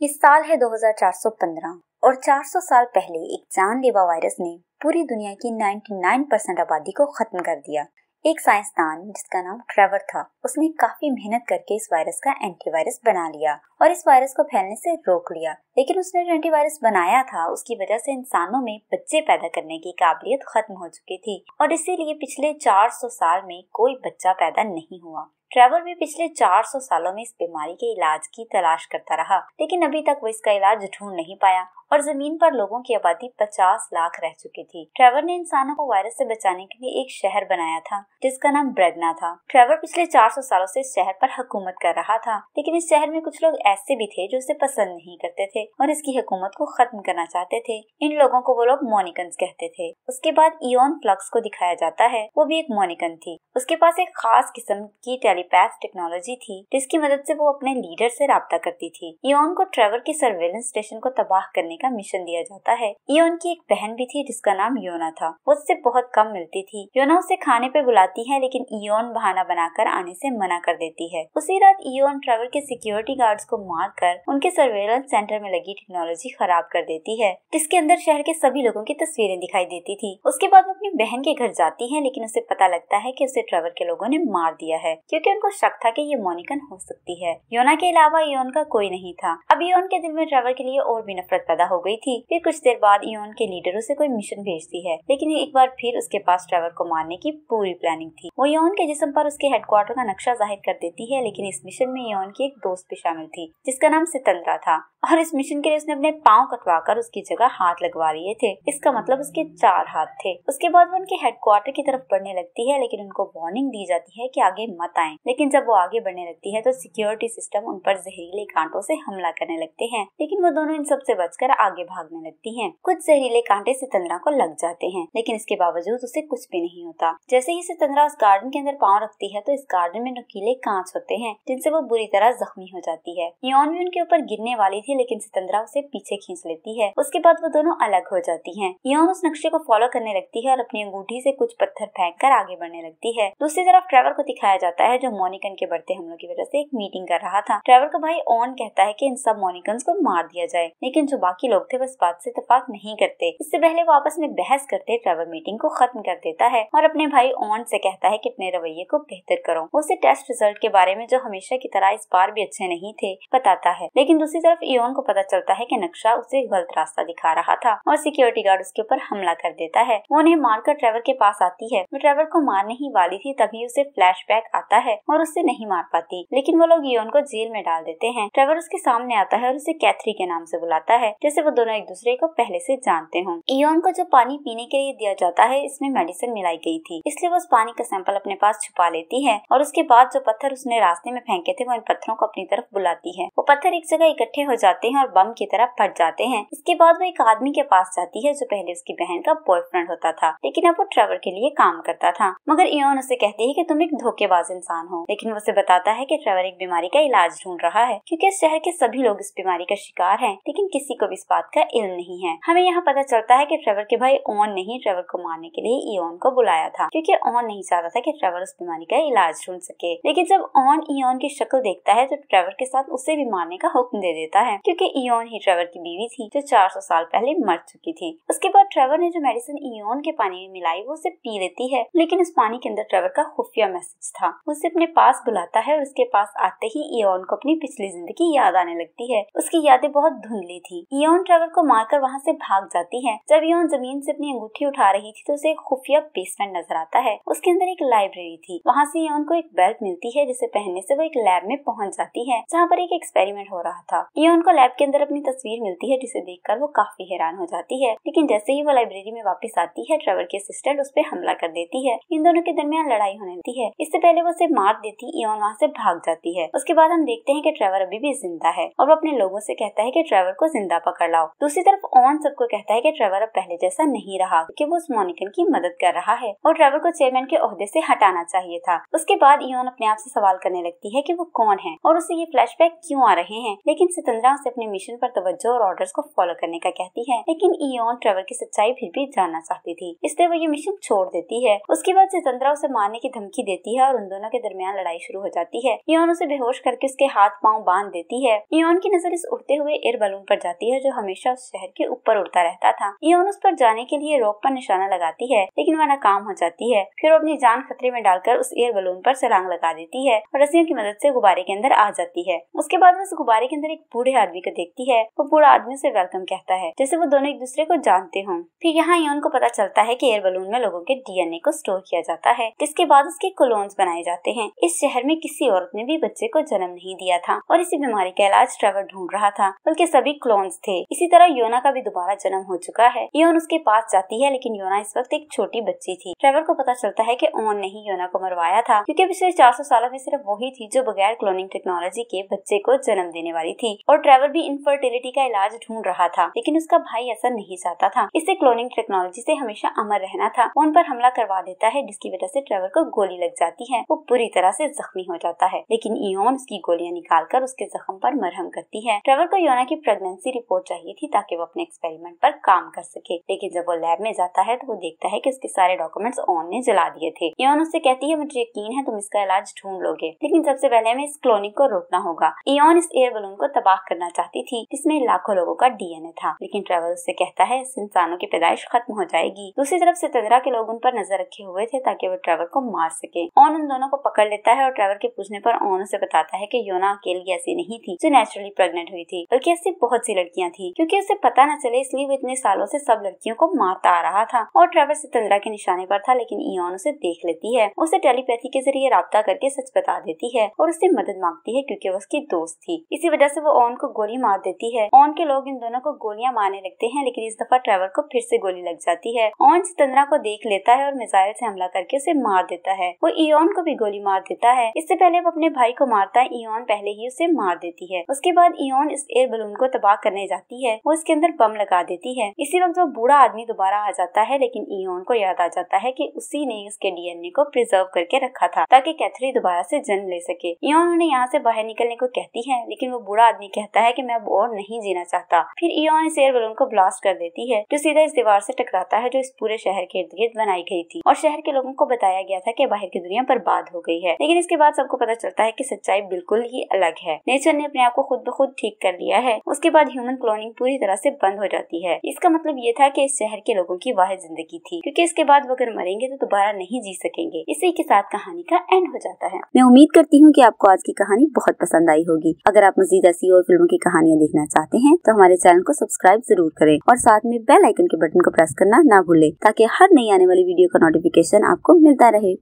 ये साल है 2415 और 400 साल पहले एक जानलेवा वायरस ने पूरी दुनिया की 99% आबादी को खत्म कर दिया। एक साइंसदान जिसका नाम ट्रेवर था, उसने काफी मेहनत करके इस वायरस का एंटीवायरस बना लिया और इस वायरस को फैलने से रोक लिया। लेकिन उसने जो एंटीवायरस बनाया था उसकी वजह से इंसानों में बच्चे पैदा करने की काबिलियत खत्म हो चुकी थी और इसीलिए पिछले 400 साल में कोई बच्चा पैदा नहीं हुआ। ट्रेवर भी पिछले 400 सालों में इस बीमारी के इलाज की तलाश करता रहा, लेकिन अभी तक वो इसका इलाज ढूंढ नहीं पाया और जमीन पर लोगों की आबादी 50 लाख रह चुकी थी। ट्रेवर ने इंसानों को वायरस से बचाने के लिए एक शहर बनाया था जिसका नाम ब्रेगना था। ट्रेवर पिछले 400 सालों से इस शहर पर हुकूमत कर रहा था, लेकिन इस शहर में कुछ लोग ऐसे भी थे जो इसे पसंद नहीं करते थे और इसकी हुकूमत को खत्म करना चाहते थे। इन लोगों को वो लोग मोनिकन्स कहते थे। उसके बाद इयोन फ्लक्स को दिखाया जाता है, वो भी एक मोनिकन थी। उसके पास एक खास किस्म की टेलीपैथ टेक्नोलॉजी थी जिसकी मदद से वो अपने लीडर से राब्ता करती थी। इयोन को ट्रेवर के सर्वेलेंस स्टेशन को तबाह करने का मिशन दिया जाता है। इयोन की एक बहन भी थी जिसका नाम योना था। वो उससे बहुत कम मिलती थी। योना उसे खाने पे बुलाती है, लेकिन इयोन बहाना बनाकर आने से मना कर देती है। उसी रात इयोन ट्रेवर के सिक्योरिटी गार्ड्स को मारकर उनके सर्वेलेंस सेंटर में लगी टेक्नोलॉजी खराब कर देती है, जिसके अंदर शहर के सभी लोगों की तस्वीरें दिखाई देती थी। उसके बाद वो अपनी बहन के घर जाती है, लेकिन उसे पता लगता है कि उसे ट्रेवर के लोगों ने मार दिया है, क्योंकि उनको शक था कि ये मोनिकन हो सकती है। योना के अलावा इयोन का कोई नहीं था। अब इयोन के दिल में ट्रेवर के लिए और भी नफरत पैदा हो गई थी। फिर कुछ देर बाद इयोन के लीडर उसे कोई मिशन भेजती है, लेकिन एक बार फिर उसके पास ट्रेवर को मारने की पूरी प्लानिंग थी। वो इयोन के जिस्म पर उसके हेडक्वार्टर का नक्शा जाहिर कर देती है, लेकिन इस मिशन में इयोन की एक दोस्त भी शामिल थी जिसका नाम सितंद्रा था और इस मिशन के लिए उसने अपने पाँव कटवाकर उसकी जगह हाथ लगवा लिए थे। इसका मतलब उसके 4 हाथ थे। उसके बाद वो उनके हेडक्वार्टर की तरफ बढ़ने लगती है, लेकिन उनको वार्निंग दी जाती है कि आगे मत आएं। लेकिन जब वो आगे बढ़ने लगती है तो सिक्योरिटी सिस्टम उन पर जहरीले कांटों से हमला करने लगते हैं, लेकिन वो दोनों इन सब से बचकर आगे भागने लगती हैं। कुछ जहरीले कांटे सितंद्रा को लग जाते हैं, लेकिन इसके बावजूद उसे कुछ भी नहीं होता। जैसे ही सितंद्रा उस गार्डन के अंदर पाँव रखती है तो इस गार्डन में नुकीले कांच होते हैं जिनसे वो बुरी तरह जख्मी हो जाती है। इयोन भी उनके ऊपर गिरने वाली थी, लेकिन सितंद्रा उसे पीछे खींच लेती है। उसके बाद वो दोनों अलग हो जाती हैं। इयोन उस नक्शे को फॉलो करने लगती है और अपनी अंगूठी से कुछ पत्थर फेंककर आगे बढ़ने लगती है। दूसरी तरफ ट्रेवर को दिखाया जाता है जो मोनिकन के बढ़ते हमलों की वजह से एक मीटिंग कर रहा था। ट्रेवर का भाई ऑन कहता है कि इन सब मोनिकन्स को मार दिया जाए, लेकिन जो बाकी लोग थे वो इस बात से इत्तेफाक नहीं करते। इससे पहले वो आपस में बहस करते ट्रेवर मीटिंग को खत्म कर देता है और अपने भाई ऑन से कहता है कि अपने रवैये को बेहतर करो। वो उसे टेस्ट रिजल्ट के बारे में, जो हमेशा की तरह इस बार भी अच्छे नहीं थे, बताता है। लेकिन दूसरी तरफ इयोन को पता चलता है कि नक्शा उसे गलत रास्ता दिखा रहा था और सिक्योरिटी गार्ड उसके ऊपर हमला कर देता है। वो उन्हें मारकर ट्रेवर के पास आती है। वो ट्रेवर को मारने ही वाली थी, तभी उसे फ्लैशबैक आता है और उससे नहीं मार पाती, लेकिन वो लोग इयोन को जेल में डाल देते हैं। ट्रेवर उसके सामने आता है और उसे कैथरी के नाम से बुलाता है, जैसे वो दोनों एक दूसरे को पहले से जानते हों। इयोन को जो पानी पीने के लिए दिया जाता है इसमें मेडिसिन मिलाई गई थी, इसलिए वो उस पानी का सैंपल अपने पास छुपा लेती है और उसके बाद जो पत्थर उसने रास्ते में फेंके थे वो इन पत्थरों को अपनी तरफ बुलाती है। वो पत्थर एक जगह इकट्ठे हो जाते हैं और बम की तरह फट जाते हैं। इसके बाद वो एक आदमी के पास जाती है जो पहले उसकी बहन का बॉयफ्रेंड होता था, लेकिन अब वो ट्रेवर के लिए काम करता था। मगर इयोन उसे कहती है कि तुम एक धोखेबाज इंसान हो, लेकिन वो उसे बताता है कि ट्रेवर एक बीमारी का इलाज ढूंढ रहा है, क्योंकि इस शहर के सभी लोग इस बीमारी का शिकार हैं, लेकिन किसी को भी इस बात का इल्म नहीं है। हमें यहाँ पता चलता है कि ट्रेवर के भाई ऑन ने ही ट्रेवर को मारने के लिए इयोन को बुलाया था, क्योंकि ऑन नहीं चाहता था कि ट्रेवर उस बीमारी का इलाज ढूंढ सके। लेकिन जब ऑन इयोन की शक्ल देखता है तो ट्रेवर के साथ उसे भी मारने का हुक्म दे देता है, क्योंकि इयोन ही ट्रेवर की बीवी थी जो 400 साल पहले मर चुकी थी। उसके बाद ट्रेवर ने जो मेडिसिन इयोन के पानी में मिलाई वो उसे पी लेती है, लेकिन इस पानी के अंदर ट्रेवर का खुफिया मैसेज था। उसे अपने पास बुलाता है और उसके पास आते ही इयोन को अपनी पिछली जिंदगी याद आने लगती है। उसकी यादें बहुत धुंधली थी। इयोन ट्रेवर को मारकर वहाँ से भाग जाती है। जब इयोन जमीन से अपनी अंगूठी उठा रही थी तो उसे एक खुफिया बेसमेंट नजर आता है। उसके अंदर एक लाइब्रेरी थी। वहाँ से इयोन को एक बेल्ट मिलती है जिसे पहनने से वो एक लैब में पहुँच जाती है जहाँ पर एक एक्सपेरिमेंट हो रहा था। इयोन को लैब के अंदर अपनी तस्वीर मिलती है जिसे देखकर वो काफी हैरान हो जाती है, लेकिन जैसे ही वो लाइब्रेरी में वापस आती है ट्रेवर की असिस्टेंट उस पर हमला कर देती है। इन दोनों के दरमियान लड़ाई होने लगती है। इससे पहले वो उसे मार देती इयोन वहाँ से भाग जाती है। उसके बाद हम देखते हैं कि ट्रेवर अभी भी जिंदा है और वो अपने लोगों से कहता है कि ट्रेवर को जिंदा पकड़ लाओ। दूसरी तरफ ऑन सबको कहता है कि ट्रेवर अब पहले जैसा नहीं रहा, क्योंकि वो उस मोनिकन की मदद कर रहा है और ट्रेवर को चेयरमैन के ओहदे से हटाना चाहिए था। उसके बाद इयोन अपने आप से सवाल करने लगती है कि वो कौन है और उसे ये फ्लैशबैक क्यों आ रहे हैं, लेकिन सितंद्रा उसे अपने मिशन पर तवज्जो और ऑर्डर्स को फॉलो करने का कहती है। लेकिन इयोन ट्रेवर की सच्चाई फिर भी जानना चाहती थी, इसलिए वो ये मिशन छोड़ देती है। उसके बाद सितंद्रा उसे मारने की धमकी देती है और उन दोनों के दरमियान लड़ाई शुरू हो जाती है। इयोन उसे बेहोश करके उसके हाथ पांव बांध देती है। इयोन की नजर इस उड़ते हुए एयर बलून पर जाती है जो हमेशा उस शहर के ऊपर उड़ता रहता था। इयोन उस पर जाने के लिए रॉक पर निशाना लगाती है लेकिन वह नाकाम हो जाती है। फिर वो अपनी जान खतरे में डालकर उस एयर बलून पर छलांग लगा देती है और रस्सियों की मदद से गुब्बारे के अंदर आ जाती है। उसके बाद वो उस गुब्बारे के अंदर एक बूढ़े आदमी को देखती है। वो बूढ़ा आदमी से वेलकम कहता है जैसे वो दोनों एक दूसरे को जानते हों। फिर यहाँ इयोन को पता चलता है कि एयर बलून में लोगों के डीएनए को स्टोर किया जाता है जिसके बाद उसके क्लोन्स बनाए जाते हैं। इस शहर में किसी औरत ने भी बच्चे को जन्म नहीं दिया था और इसी बीमारी का इलाज ट्रेवर ढूंढ रहा था, बल्कि सभी क्लोन्स थे। इसी तरह योना का भी दोबारा जन्म हो चुका है। इयोन उसके पास जाती है लेकिन योना इस वक्त एक छोटी बच्ची थी। ट्रेवर को पता चलता है कि ओन ने ही योना को मरवाया था क्योंकि पिछले 400 सालों में सिर्फ वही थी जो बगैर क्लोनिंग टेक्नोलॉजी के बच्चे को जन्म देने वाली थी और ट्रेवर भी इनफर्टिलिटी का इलाज ढूंढ रहा था लेकिन उसका भाई ऐसा नहीं चाहता था। इससे क्लोनिंग टेक्नोलॉजी से हमेशा अमर रहना था। ओन पर हमला करवा देता है जिसकी वजह से ट्रेवर को गोली लग जाती है। वो पूरी तरह से जख्मी हो जाता है लेकिन इयोन उसकी गोलियां निकालकर उसके जख्म पर मरहम करती है। ट्रेवर को योना की प्रेगनेंसी रिपोर्ट चाहिए थी ताकि वो अपने एक्सपेरिमेंट पर काम कर सके, लेकिन जब वो लैब में जाता है तो वो देखता है कि उसके सारे डॉक्यूमेंट्स ओन ने जला दिए थे। इयोन उससे कहती है मुझे यकीन है तुम इसका इलाज ढूंढ लोगे, लेकिन सबसे पहले हमें इस क्लोनिंग को रोकना होगा। इयोन इस एयर बलून को तबाह करना चाहती थी जिसमें लाखों लोगों का डीएनए था, लेकिन ट्रेवर उससे कहता है इससे इंसानों की पैदाइश खत्म हो जाएगी। दूसरी तरफ सितंद्रा के लोग उन पर नजर रखे हुए थे ताकि वो ट्रेवर को मार सके। ओन उन दोनों को पकड़ लेता है और ट्रेवर के पूछने पर ओन उसे बताता है कि योना अकेली ऐसी नहीं थी जो नेचुरली प्रेग्नेंट हुई थी, बल्कि ऐसी बहुत सी लड़कियां थी। क्योंकि उसे पता न चले इसलिए वो इतने सालों से सब लड़कियों को मारता आ रहा था और ट्रेवर सितंद्रा के निशाने पर था, लेकिन इयोन उसे देख लेती है। उसे टेलीपैथी के जरिए राब्ता करके सच बता देती है और उससे मदद मांगती है क्योंकि वो उसकी दोस्त थी। इसी वजह से वो ओन को गोली मार देती है। ओन के लोग इन दोनों को गोलियां मारने लगते हैं लेकिन इस दफा ट्रेवर को फिर से गोली लग जाती है। ओन सितंद्रा को देख लेता है और मिसाइल से हमला करके उसे मार देता है। वो इयोन को भी गोली मार देता है। इससे पहले वो अपने भाई को मारता है, इयोन पहले ही उसे मार देती है। उसके बाद इयोन इस एयर बलून को तबाह करने जाती है। वो इसके अंदर बम लगा देती है। इसी वक्त वो बूढ़ा आदमी दोबारा आ जाता है लेकिन इयोन को याद आ जाता है कि उसी ने उसके डीएनए को प्रिजर्व करके रखा था ताकि कैथरी दोबारा से जन्म ले सके। इयोन उन्हें यहाँ से बाहर निकलने को कहती है लेकिन वो बूढ़ा आदमी कहता है कि मैं अब और नहीं जीना चाहता। फिर इयोन इस एयर बलून को ब्लास्ट कर देती है जो सीधा इस दीवार से टकराता है जो इस पूरे शहर के इर्द गिर्द बनाई गई थी और शहर के लोगों को बताया गया था कि बाहर की दुनिया बर्बाद हो गई है। लेकिन इसके बाद सबको पता चलता है कि सच्चाई बिल्कुल ही अलग है। नेचर ने अपने आप को खुद ब खुद ठीक कर लिया है। उसके बाद ह्यूमन क्लोनिंग पूरी तरह से बंद हो जाती है। इसका मतलब ये था कि इस शहर के लोगों की वाहिद जिंदगी थी क्योंकि इसके बाद वो अगर मरेंगे तो दोबारा नहीं जी सकेंगे। इसी के साथ कहानी का एंड हो जाता है। मैं उम्मीद करती हूँ कि आपको आज की कहानी बहुत पसंद आई होगी। अगर आप मजीद ऐसी और फिल्मों की कहानियाँ देखना चाहते हैं तो हमारे चैनल को सब्सक्राइब जरूर करें और साथ में बेल आइकन के बटन को प्रेस करना ना भूलें ताकि हर नई आने वाली वीडियो का नोटिफिकेशन आपको मिलता रहे।